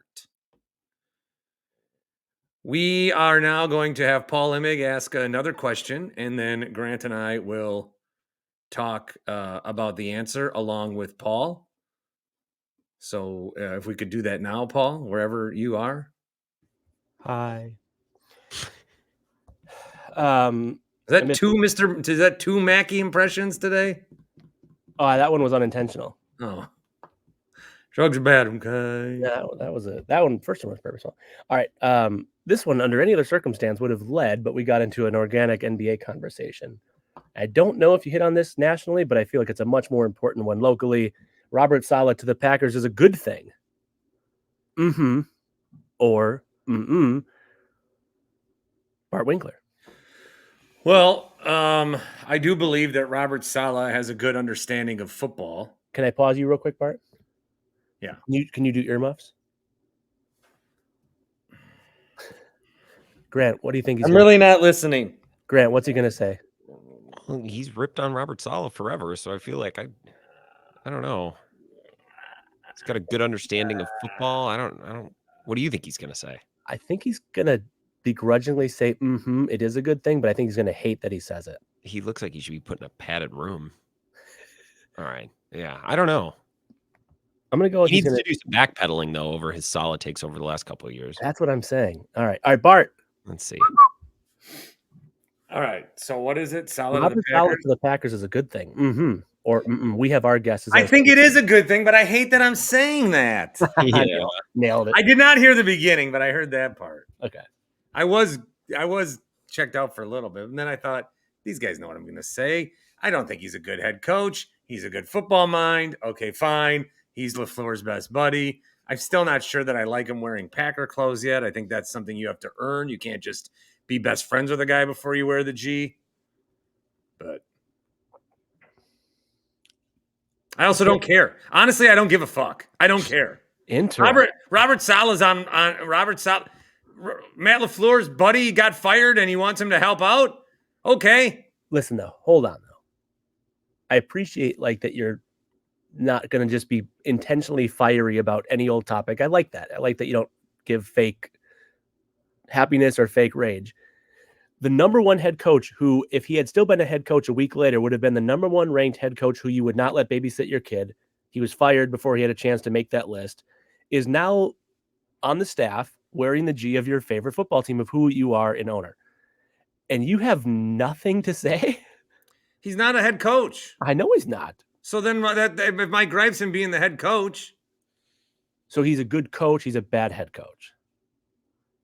Speaker 1: We are now going to have Paul Immig ask another question, and then Grant and I will talk about the answer along with Paul. So if we could do that now, Paul, wherever you are.
Speaker 3: Hi.
Speaker 1: Is that two Mackie impressions today?
Speaker 3: Oh, that one was unintentional.
Speaker 1: Oh. Drugs are bad, okay?
Speaker 3: Yeah, that one first one was purposeful. All right. This one, under any other circumstance, would have led, but we got into an organic NBA conversation. I don't know if you hit on this nationally, but I feel like it's a much more important one locally. Robert Saleh to the Packers is a good thing. Mm-hmm. Or mm-mm. Bart Winkler.
Speaker 1: Well, I do believe that Robert Saleh has a good understanding of football.
Speaker 3: Can I pause you real quick, Bart?
Speaker 1: Yeah.
Speaker 3: Can you do earmuffs? Grant, what do you think he's
Speaker 4: I'm
Speaker 3: gonna
Speaker 4: really not listening.
Speaker 3: Grant, what's he gonna say?
Speaker 2: Well, he's ripped on Robert Saleh forever, so I feel like I don't know. He's got a good understanding of football. I don't. What do you think he's gonna say?
Speaker 3: I think he's gonna begrudgingly say, "Mm-hmm, it is a good thing," but I think he's gonna hate that he says it.
Speaker 2: He looks like he should be put in a padded room. All right. Yeah, I don't know.
Speaker 3: I'm gonna go with
Speaker 2: He
Speaker 3: he's
Speaker 2: needs
Speaker 3: gonna.
Speaker 2: to do some backpedaling though over his Saleh takes over the last couple of years.
Speaker 3: That's what I'm saying. All right, Bart.
Speaker 2: Let's see.
Speaker 1: All right. So what is it? Saleh to the
Speaker 3: Robert Saleh
Speaker 1: Packers?
Speaker 3: to the Packers is a good thing. Mm-hmm. Or we have our guesses.
Speaker 1: I think it is a good thing, but I hate that I'm saying that.
Speaker 2: Yeah.
Speaker 3: Nailed it.
Speaker 1: I did not hear the beginning, but I heard that part.
Speaker 3: Okay.
Speaker 1: I was checked out for a little bit, and then I thought, these guys know what I'm going to say. I don't think he's a good head coach. He's a good football mind. Okay, fine. He's LeFleur's best buddy. I'm still not sure that I like him wearing Packer clothes yet. I think that's something you have to earn. You can't just be best friends with a guy before you wear the G. But I also don't care. Honestly, I don't give a fuck. I don't care.
Speaker 3: Interesting.
Speaker 1: Robert Saleh's on Robert Saleh. Matt LeFleur's buddy got fired and he wants him to help out. Okay.
Speaker 3: Listen though, hold on though. I appreciate like that you're not going to just be intentionally fiery about any old topic. I like that. I like that you don't give fake happiness or fake rage. The number one head coach who, if he had still been a head coach a week later, would have been the number one ranked head coach who you would not let babysit your kid. He was fired before he had a chance to make that list, is now on the staff wearing the G of your favorite football team of who you are an owner. And you have nothing to say?
Speaker 1: He's not a head coach.
Speaker 3: I know he's not.
Speaker 1: So then if my gripes him being the head coach.
Speaker 3: So he's a good coach. He's a bad head coach.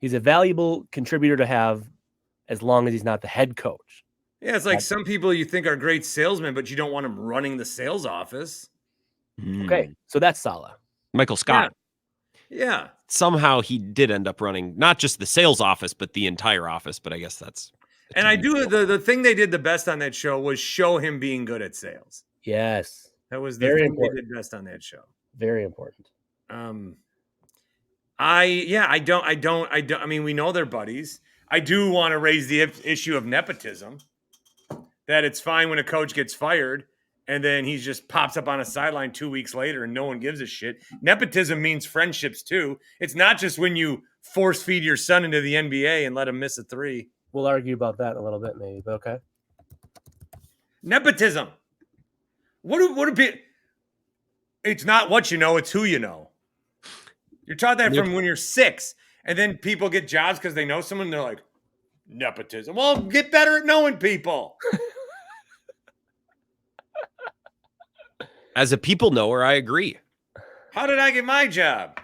Speaker 3: He's a valuable contributor to have as long as he's not the head coach.
Speaker 1: Yeah, it's like some people you think are great salesmen, but you don't want them running the sales office.
Speaker 3: Okay, so that's Saleh.
Speaker 2: Michael Scott.
Speaker 1: Yeah.
Speaker 2: Somehow he did end up running not just the sales office, but the entire office. But I guess that's.
Speaker 1: And I do the thing they did the best on that show was show him being good at sales.
Speaker 3: Yes.
Speaker 1: That was the
Speaker 3: Very
Speaker 1: thing
Speaker 3: important.
Speaker 1: they did best on that show.
Speaker 3: Very important.
Speaker 1: I mean, we know they're buddies. I do want to raise the issue of nepotism, that it's fine when a coach gets fired and then he just pops up on a sideline 2 weeks later and no one gives a shit. Nepotism means friendships too. It's not just when you force feed your son into the NBA and let him miss a three.
Speaker 3: We'll argue about that in a little bit, maybe, but okay.
Speaker 1: Nepotism. What do people? It's not what you know, it's who you know. You're taught that from when you're 6, and then people get jobs because they know someone. And they're like, nepotism. Well, get better at knowing people.
Speaker 2: As a people knower, I agree.
Speaker 1: How did I get my job?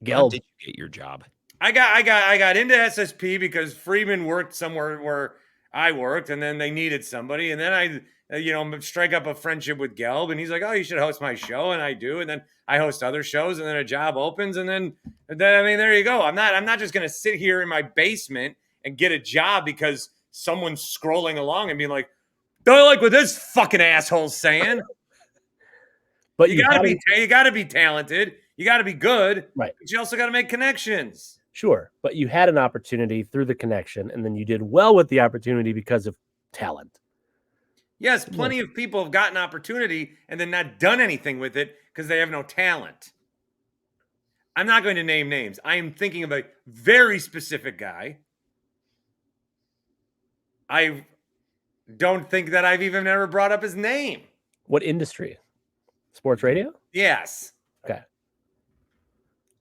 Speaker 2: How did you get your job?
Speaker 1: I got into SSP because Freeman worked somewhere where I worked, and then they needed somebody, and then I strike up a friendship with Gelb, and he's like, oh, you should host my show, and I do, and then I host other shows, and then a job opens, and then I mean, there you go. I'm not just gonna sit here in my basement and get a job because someone's scrolling along and being like, don't I like what this fucking asshole's saying? But you gotta be talented, you gotta be good,
Speaker 3: right?
Speaker 1: But you also gotta make connections.
Speaker 3: Sure, but you had an opportunity through the connection, and then you did well with the opportunity because of talent.
Speaker 1: Yes, plenty of people have gotten opportunity and then not done anything with it because they have no talent. I'm not going to name names. I am thinking of a very specific guy. I don't think that I've even ever brought up his name.
Speaker 3: What industry? Sports radio?
Speaker 1: Yes.
Speaker 3: Okay.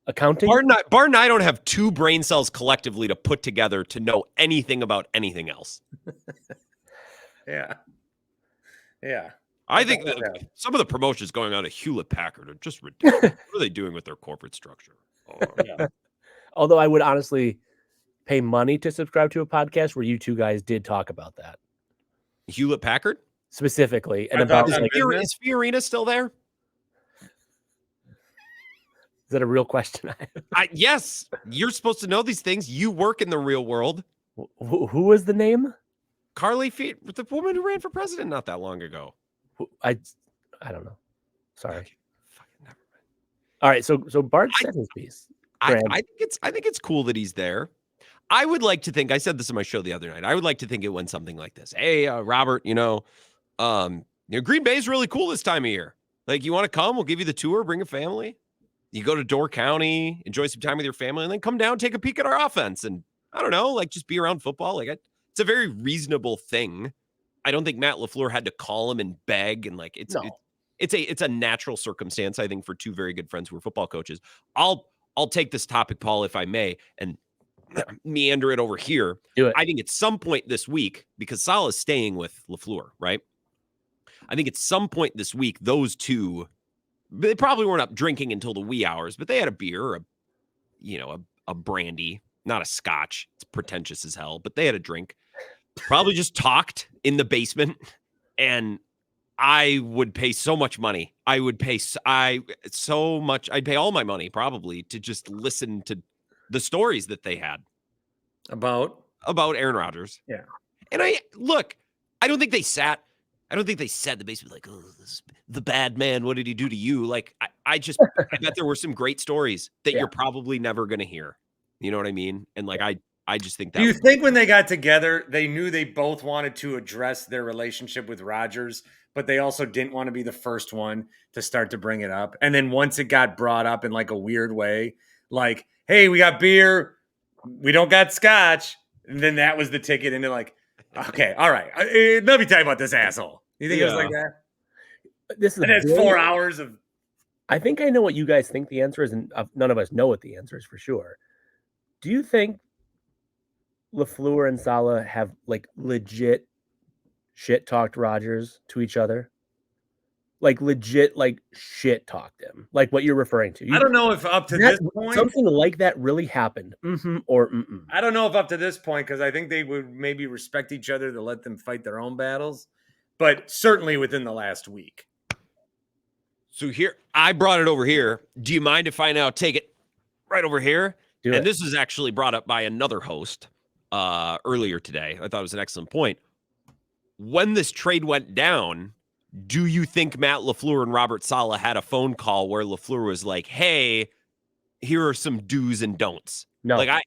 Speaker 3: Accounting?
Speaker 2: Bart and I don't have 2 brain cells collectively to put together to know anything about anything else.
Speaker 1: Yeah. Yeah.
Speaker 2: I think that some of the promotions going on at Hewlett Packard are just ridiculous. What are they doing with their corporate structure? Oh, yeah.
Speaker 3: Although I would honestly pay money to subscribe to a podcast where you two guys did talk about that.
Speaker 2: Hewlett Packard?
Speaker 3: Specifically. And about
Speaker 2: is Fiorina still there?
Speaker 3: Is that a real question?
Speaker 2: Yes. You're supposed to know these things. You work in the real world.
Speaker 3: Who was the name?
Speaker 2: Carly the woman who ran for president not that long ago.
Speaker 3: I don't know. Sorry.
Speaker 2: Okay. Fucking never mind.
Speaker 3: All right, so Bart said his piece.
Speaker 2: I think it's cool that he's there. I would like to think, I said this on my show the other night, I would like to think it went something like this. Hey, Robert, Green Bay is really cool this time of year. Like, you want to come? We'll give you the tour, bring a family. You go to Door County, enjoy some time with your family, and then come down, take a peek at our offense. And I don't know, like, just be around football. Like, it's a very reasonable thing. I don't think Matt LeFleur had to call him and beg. And like, it's a natural circumstance, I think, for two very good friends who are football coaches. I'll take this topic, Paul, if I may, and meander it over here.
Speaker 3: Do it.
Speaker 2: I think at some point this week, because Saleh is staying with LeFleur, right? I think at some point this week, those two, they probably weren't up drinking until the wee hours, but they had a beer, or a brandy, not a scotch. It's pretentious as hell, but they had a drink. Probably just talked in the basement, and I would pay so much money. I'd pay all my money probably to just listen to the stories that they had
Speaker 1: about
Speaker 2: Aaron Rodgers.
Speaker 1: Yeah.
Speaker 2: And I don't think they said in the basement like, oh, this is the bad man. What did he do to you? Like, I bet there were some great stories that you're probably never going to hear. You know what I mean? And like, I just think that.
Speaker 1: Do you think when they got together, they knew they both wanted to address their relationship with Rodgers, but they also didn't want to be the first one to start to bring it up? And then once it got brought up in like a weird way, like, hey, we got beer, we don't got scotch. And then that was the ticket into like, okay, all right. Let me tell you about this asshole. You think it was like that? It's 4 hours of.
Speaker 3: I think I know what you guys think the answer is, and none of us know what the answer is for sure. Do you think LeFleur and Saleh have like legit shit talked Rodgers to each other? Like legit, like shit talked him, like what you're referring to.
Speaker 1: I don't know if up to this point
Speaker 3: something like that really happened. Or
Speaker 1: I don't know if up to this point, because I think they would maybe respect each other to let them fight their own battles, but certainly within the last week.
Speaker 2: So here, I brought it over here. Do you mind if I now take it right over here? This is actually brought up by another host earlier today. I thought it was an excellent point. When this trade went down, do you think Matt LeFleur and Robert Saleh had a phone call where LeFleur was like, hey, here are some do's and don'ts?
Speaker 3: No.
Speaker 2: Like, I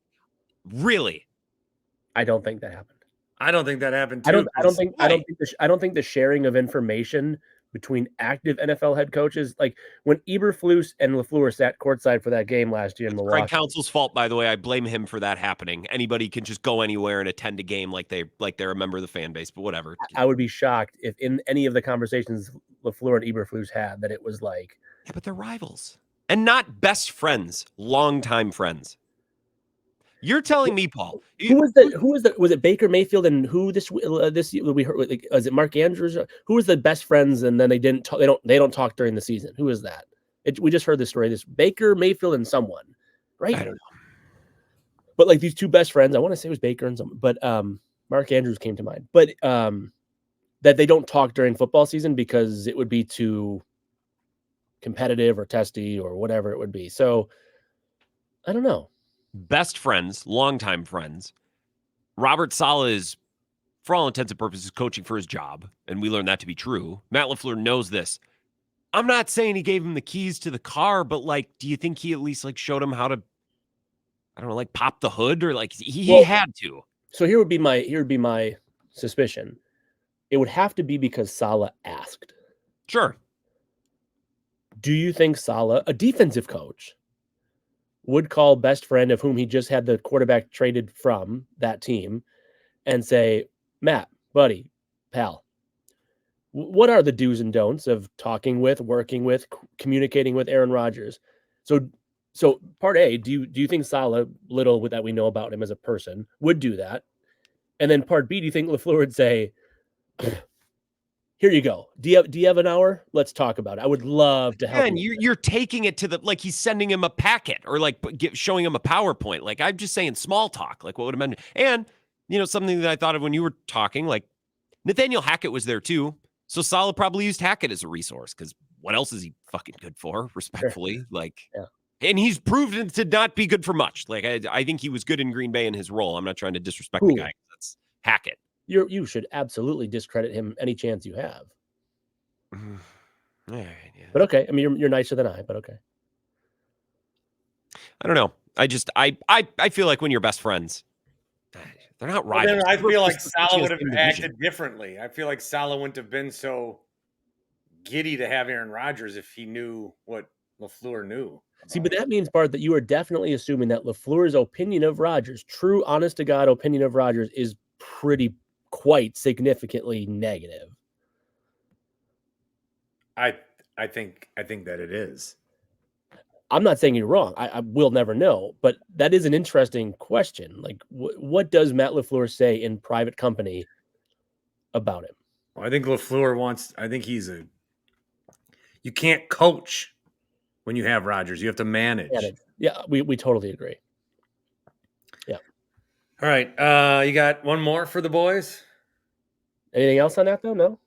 Speaker 3: don't think that happened.
Speaker 1: I don't think that happened too.
Speaker 3: I don't think the sharing of information between active NFL head coaches, like when Eberflus and LeFleur sat courtside for that game last year in Milwaukee.
Speaker 2: Craig Counsell's fault, by the way. I blame him for that happening. Anybody can just go anywhere and attend a game like they're a member of the fan base, but whatever.
Speaker 3: I would be shocked if in any of the conversations LeFleur and Eberflus had that it was like,
Speaker 2: yeah, but they're rivals and not best friends, longtime friends. You're telling me, Paul.
Speaker 3: Was it Baker Mayfield and who this we heard? Like, was it Mark Andrews? Who was the best friends and then they didn't talk, they don't talk during the season? Who is that? We just heard this story. This Baker Mayfield and someone, right?
Speaker 2: I don't know.
Speaker 3: But like these two best friends, I want to say it was Baker and someone, but Mark Andrews came to mind. But that they don't talk during football season because it would be too competitive or testy or whatever it would be. So I don't know.
Speaker 2: Best friends, longtime friends. Robert Saleh is, for all intents and purposes, coaching for his job, and we learned that to be true. Matt LeFleur knows this. I'm not saying he gave him the keys to the car, but like, do you think he at least like showed him how to, I don't know, like pop the hood, or like he had to? So here would be my suspicion. It would have to be because Saleh asked. Sure. Do you think Saleh, a defensive coach, would call best friend of whom he just had the quarterback traded from that team and say, Matt, buddy, pal, what are the do's and don'ts of talking with, working with, communicating with Aaron Rodgers? So part A, do you think Saleh, little that we know about him as a person, would do that? And then part B, do you think LeFleur would say, here you go. Do you have an hour? Let's talk about it. I would love to help. And you're taking it to the, like he's sending him a packet or like showing him a PowerPoint. Like I'm just saying small talk, like what would have been. And, something that I thought of when you were talking, like Nathaniel Hackett was there too. So Saleh probably used Hackett as a resource because what else is he fucking good for, respectfully? Sure. Like, yeah. And he's proven to not be good for much. Like I think he was good in Green Bay in his role. I'm not trying to disrespect the guy. That's Hackett. You should absolutely discredit him any chance you have. All right, yeah. But okay. I mean, you're nicer than I, but okay. I don't know. I feel like when you're best friends, they're not
Speaker 1: Well,
Speaker 2: rivals.
Speaker 1: then I feel like
Speaker 2: Especially
Speaker 1: Saleh
Speaker 2: in the
Speaker 1: would have
Speaker 2: same division.
Speaker 1: acted differently. I feel like Saleh wouldn't have been so giddy to have Aaron Rodgers if he knew what LeFleur knew.
Speaker 3: See, but that means, Bart, that you are definitely assuming that LeFleur's opinion of Rodgers, true, honest to God opinion of Rodgers, is quite significantly negative.
Speaker 1: I think that it is.
Speaker 3: I'm not saying you're wrong. I will never know, but that is an interesting question. Like, what does Matt LeFleur say in private company about him?
Speaker 1: Well, I think LeFleur wants. I think he's a. You can't coach when you have Rodgers. You have to manage.
Speaker 3: Yeah, we totally agree. Yeah.
Speaker 1: All right. You got one more for the boys?
Speaker 3: Anything else on that though? No.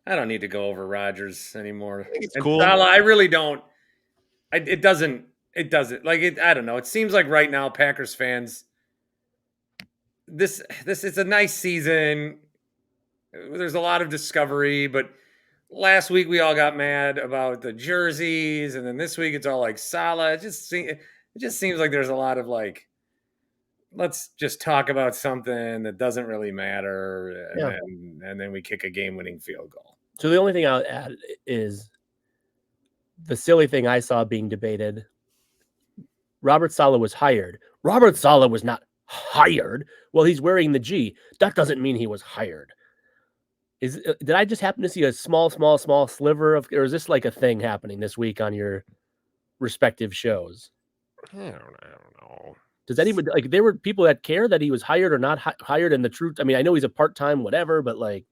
Speaker 1: I don't need to go over Rodgers anymore.
Speaker 2: It's
Speaker 1: and
Speaker 2: cool.
Speaker 1: Saleh, I really don't. It doesn't. Like it. I don't know. It seems like right now, Packers fans. This is a nice season. There's a lot of discovery, but last week we all got mad about the jerseys, and then this week it's all like Saleh. It just seems like there's a lot of like, let's just talk about something that doesn't really matter, and then we kick a game-winning field goal.
Speaker 3: So the only thing I'll add is the silly thing I saw being debated. Robert Saleh was hired. Robert Saleh was not hired. Well, he's wearing the G. That doesn't mean he was hired. Did I just happen to see a small sliver of, or is this like a thing happening this week on your respective shows?
Speaker 2: I don't know.
Speaker 3: Does anybody, like, there were people that care that he was hired or not hired, and the truth, I mean, I know he's a part-time whatever, but like,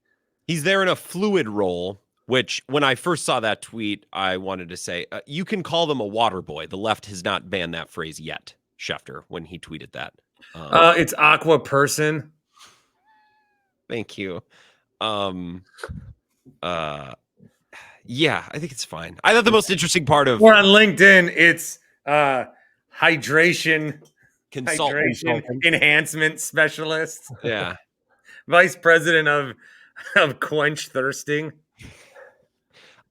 Speaker 2: he's there in a fluid role, which when I first saw that tweet, I wanted to say, you can call them a water boy. The left has not banned that phrase yet, Schefter, when he tweeted that.
Speaker 1: It's aqua person.
Speaker 2: Thank you. Yeah, I think it's fine. I thought the most interesting part of,
Speaker 1: Or on LinkedIn, it's hydration enhancement specialist.
Speaker 2: Yeah.
Speaker 1: Vice president of quench thirsting.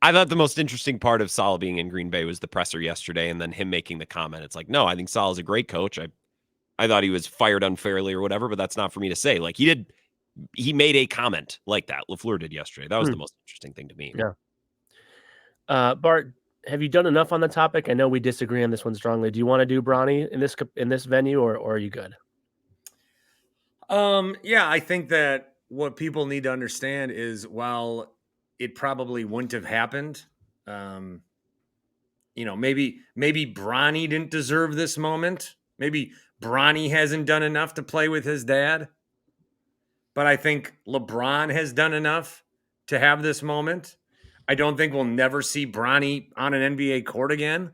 Speaker 2: I thought the most interesting part of Saleh being in Green Bay was the presser yesterday, and then him making the comment. It's like, no, I think Saleh's a great coach. I thought he was fired unfairly or whatever, but that's not for me to say. Like, he made a comment like that. LeFleur did yesterday. That was the most interesting thing to me.
Speaker 3: Yeah. Bart, have you done enough on the topic? I know we disagree on this one strongly. Do you want to do Bronny in this venue, or are you good?
Speaker 1: Yeah, I think that what people need to understand is, while it probably wouldn't have happened, maybe Bronny didn't deserve this moment. Maybe Bronny hasn't done enough to play with his dad. But I think LeBron has done enough to have this moment. I don't think we'll never see Bronny on an NBA court again.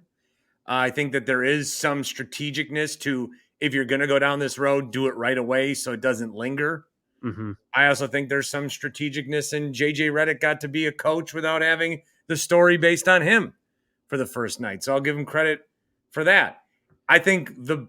Speaker 1: I think that there is some strategicness to, if you're going to go down this road, do it right away so it doesn't linger.
Speaker 3: Mm-hmm.
Speaker 1: I also think there's some strategicness in JJ Redick got to be a coach without having the story based on him for the first night. So I'll give him credit for that. I think the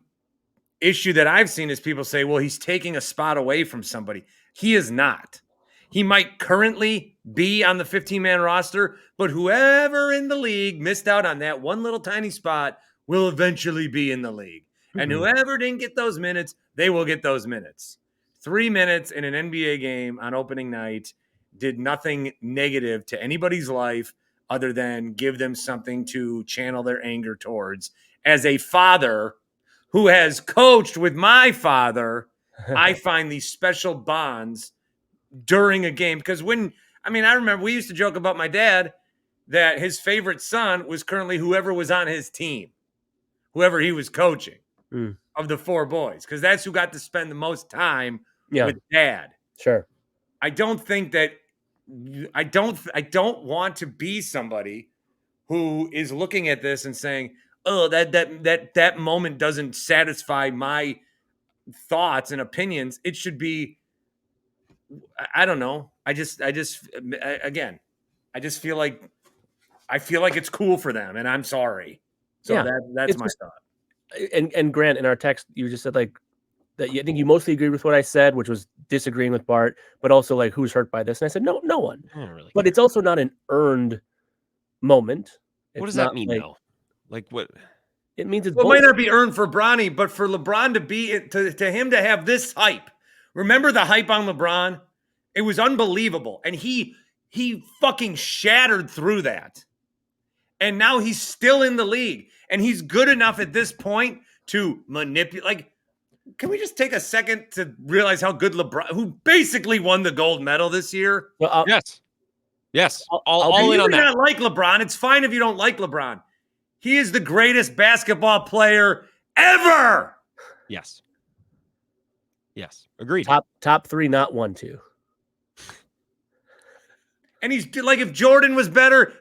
Speaker 1: issue that I've seen is people say, well, he's taking a spot away from somebody. He is not. He might currently be on the 15-man roster, but whoever in the league missed out on that one little tiny spot will eventually be in the league. Mm-hmm. And whoever didn't get those minutes, they will get those minutes. 3 minutes in an NBA game on opening night did nothing negative to anybody's life other than give them something to channel their anger towards. As a father who has coached with my father, I find these special bonds during a game. Because I remember we used to joke about my dad that his favorite son was currently whoever was on his team, whoever he was coaching of the 4 boys, because that's who got to spend the most time with dad.
Speaker 3: Sure.
Speaker 1: I don't think that I don't want to be somebody who is looking at this and saying, oh, that moment doesn't satisfy my thoughts and opinions. It should be, I don't know. I just feel like it's cool for them, and I'm sorry. So that's my thought.
Speaker 3: And Grant, in our text, you just said like that. I think you mostly agreed with what I said, which was disagreeing with Bart, but also like, who's hurt by this? And I said, no one.
Speaker 2: Really,
Speaker 3: but it's also not an earned moment.
Speaker 2: What does that mean, though? Like what?
Speaker 3: It means it's
Speaker 1: Well, it
Speaker 3: bullshit.
Speaker 1: might not be earned for Bronny, but for LeBron to be to him to have this hype. Remember the hype on LeBron? It was unbelievable, and he fucking shattered through that. And now he's still in the league, and he's good enough at this point to manipulate. Like, can we just take a second to realize how good LeBron, who basically won the gold medal this year?
Speaker 3: Well,
Speaker 2: Yes.
Speaker 3: I'll
Speaker 2: All in
Speaker 1: You
Speaker 2: on
Speaker 1: may
Speaker 2: that.
Speaker 1: not like LeBron. It's fine if you don't like LeBron. He is the greatest basketball player ever.
Speaker 2: Yes. Agreed.
Speaker 3: top 3, not 1, 2.
Speaker 1: And he's like, if Jordan was better,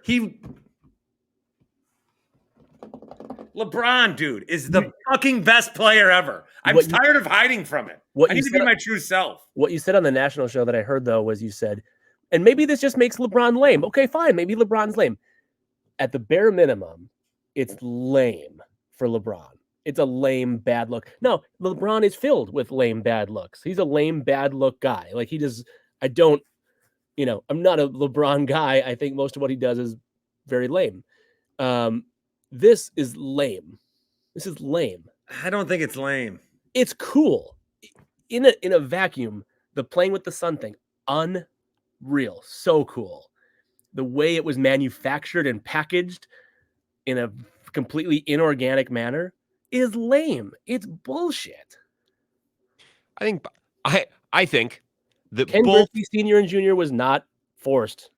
Speaker 1: LeBron, dude, is the fucking best player ever. I'm tired of hiding from it. I need to be my true self.
Speaker 3: What you said on the national show that I heard, though, was you said, and maybe this just makes LeBron lame. Okay, fine. Maybe LeBron's lame. At the bare minimum, it's lame for LeBron. It's a lame, bad look. No, LeBron is filled with lame, bad looks. He's a lame, bad look guy. Like, I'm not a LeBron guy. I think most of what he does is very lame. This is lame. This is lame.
Speaker 1: I don't think it's lame.
Speaker 3: It's cool. In a vacuum, the playing with the sun thing, unreal. So cool. The way it was manufactured and packaged in a completely inorganic manner is lame. It's bullshit.
Speaker 2: I think that
Speaker 3: Ken Griffey Sr. and Jr. was not forced.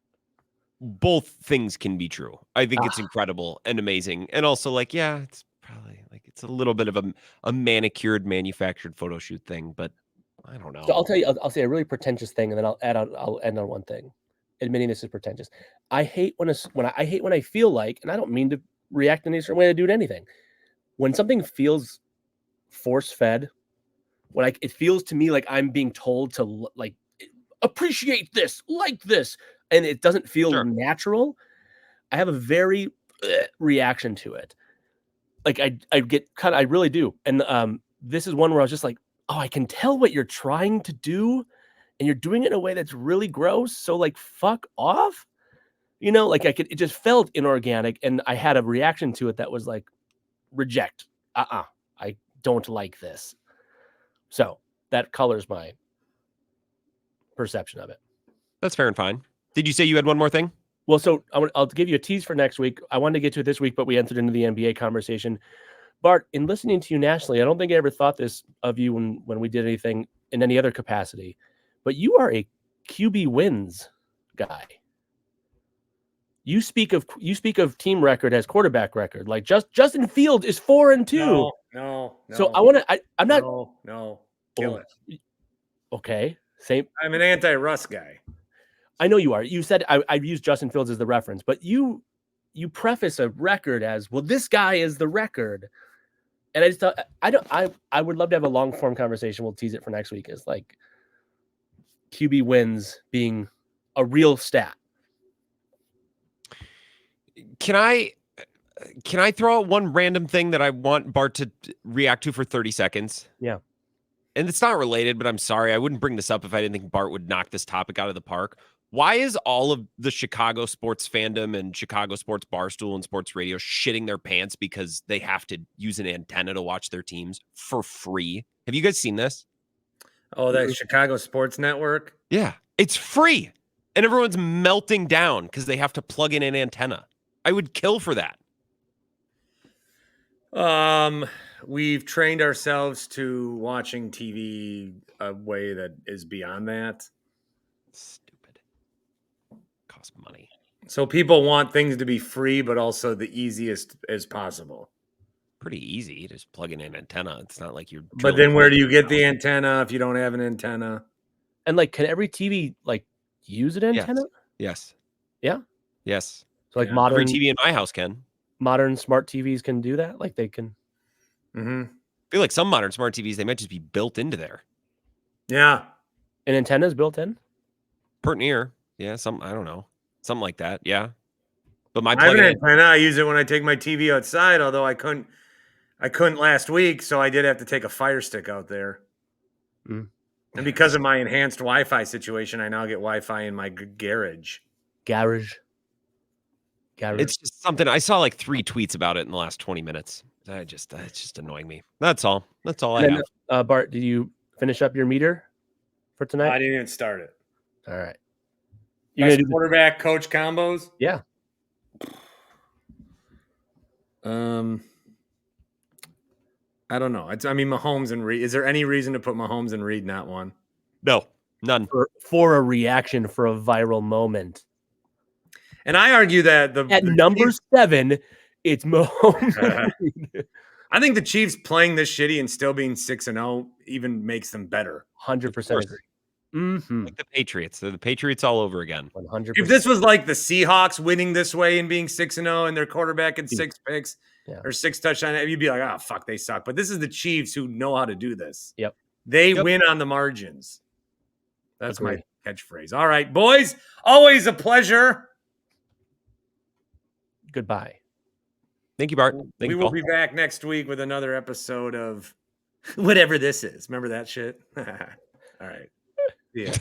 Speaker 2: Both things can be true. I think it's incredible and amazing. And also, like, yeah, it's probably like it's a little bit of a manicured, manufactured photo shoot thing, but I don't know.
Speaker 3: So I'll tell you, I'll say a really pretentious thing, and then I'll end on one thing. Admitting this is pretentious. I hate when I feel like, and I don't mean to react in any certain way to do anything. When something feels force-fed, it feels to me like I'm being told to like appreciate this, like this, and it doesn't feel natural. I have a very reaction to it. Like I get kind of, I really do. And this is one where I was just like, oh, I can tell what you're trying to do, and you're doing it in a way that's really gross. So like, fuck off. It just felt inorganic, and I had a reaction to it that was like, reject. I don't like this. So that colors my perception of it.
Speaker 2: That's fair and fine. Did you say you had one more thing?
Speaker 3: Well, so I'll give you a tease for next week. I wanted to get to it this week, but we entered into the NBA conversation. Bart, in listening to you nationally, I don't think I ever thought this of you when we did anything in any other capacity, but you are a QB wins guy. You speak of team record as quarterback record. Like Justin Fields is 4-2.
Speaker 1: No.
Speaker 3: So I'm not.
Speaker 1: No. Kill it.
Speaker 3: Okay. Same.
Speaker 1: I'm an anti-Russ guy.
Speaker 3: I know you are. You said I've used Justin Fields as the reference, but you preface a record as, well, this guy is the record. And I just thought, I would love to have a long form conversation. We'll tease it for next week. Is like QB wins being a real stat.
Speaker 2: Can I throw out one random thing that I want Bart to react to for 30 seconds?
Speaker 3: Yeah.
Speaker 2: And it's not related, but I'm sorry. I wouldn't bring this up if I didn't think Bart would knock this topic out of the park. Why is all of the Chicago sports fandom and Chicago sports barstool and sports radio shitting their pants because they have to use an antenna to watch their teams for free? Have you guys seen this?
Speaker 1: Oh, that Chicago Sports Network?
Speaker 2: Yeah, it's free. And everyone's melting down because they have to plug in an antenna. I would kill for that.
Speaker 1: We've trained ourselves to watching TV a way that is beyond that.
Speaker 2: Stupid. Costs money.
Speaker 1: So people want things to be free, but also the easiest as possible.
Speaker 2: Pretty easy. Just plug in an antenna. It's not like you're.
Speaker 1: But then where do you get the antenna if you don't have an antenna?
Speaker 3: And like, can every TV like use an antenna?
Speaker 2: Yes.
Speaker 3: Yeah.
Speaker 2: Yes.
Speaker 3: So like modern
Speaker 2: every TV in my house can.
Speaker 3: Modern smart TVs can do that. Like they can.
Speaker 1: Mm-hmm.
Speaker 2: I feel like some modern smart TVs, they might just be built into there.
Speaker 1: Yeah.
Speaker 3: An antenna is built in?
Speaker 2: Pert ear. Yeah. I don't know. Something like that. Yeah. But my
Speaker 1: I have an antenna. I use it when I take my TV outside, although I couldn't last week, so I did have to take a Fire Stick out there.
Speaker 3: Mm.
Speaker 1: And because of my enhanced Wi-Fi situation, I now get Wi-Fi in my garage.
Speaker 3: Garage.
Speaker 2: It's just something. I saw like 3 tweets about it in the last 20 minutes. That's just annoying me. That's all. That's all I
Speaker 3: And then,
Speaker 2: have.
Speaker 3: Bart, did you finish up your meter for tonight?
Speaker 1: I didn't even start it.
Speaker 3: All right. You're
Speaker 1: Best
Speaker 3: gonna do
Speaker 1: quarterback coach combos.
Speaker 3: Yeah.
Speaker 1: I don't know. I mean, Mahomes and Reed. Is there any reason to put Mahomes and Reed not one?
Speaker 2: No, none.
Speaker 3: for a reaction for a viral moment.
Speaker 1: And I argue that
Speaker 3: At number
Speaker 1: Chiefs,
Speaker 3: 7, it's Mahomes.
Speaker 1: I think the Chiefs playing this shitty and still being 6-0 even makes them better.
Speaker 3: 100% agree. Mm-hmm.
Speaker 2: Like the Patriots. They're the Patriots all over again.
Speaker 3: 100%.
Speaker 1: If this was like the Seahawks winning this way and being 6-0 and their quarterback had 6 picks or 6 touchdowns, you'd be like, oh, fuck, they suck. But this is the Chiefs who know how to do this.
Speaker 3: Yep.
Speaker 1: They win on the margins. That's
Speaker 3: Agree.
Speaker 1: my catchphrase. All right, boys. Always a pleasure.
Speaker 3: Goodbye.
Speaker 2: Thank you, Bart. Thank
Speaker 1: We
Speaker 2: you,
Speaker 1: will
Speaker 2: Paul.
Speaker 1: be back next week with another episode of whatever this is. Remember that shit? All right. Yeah.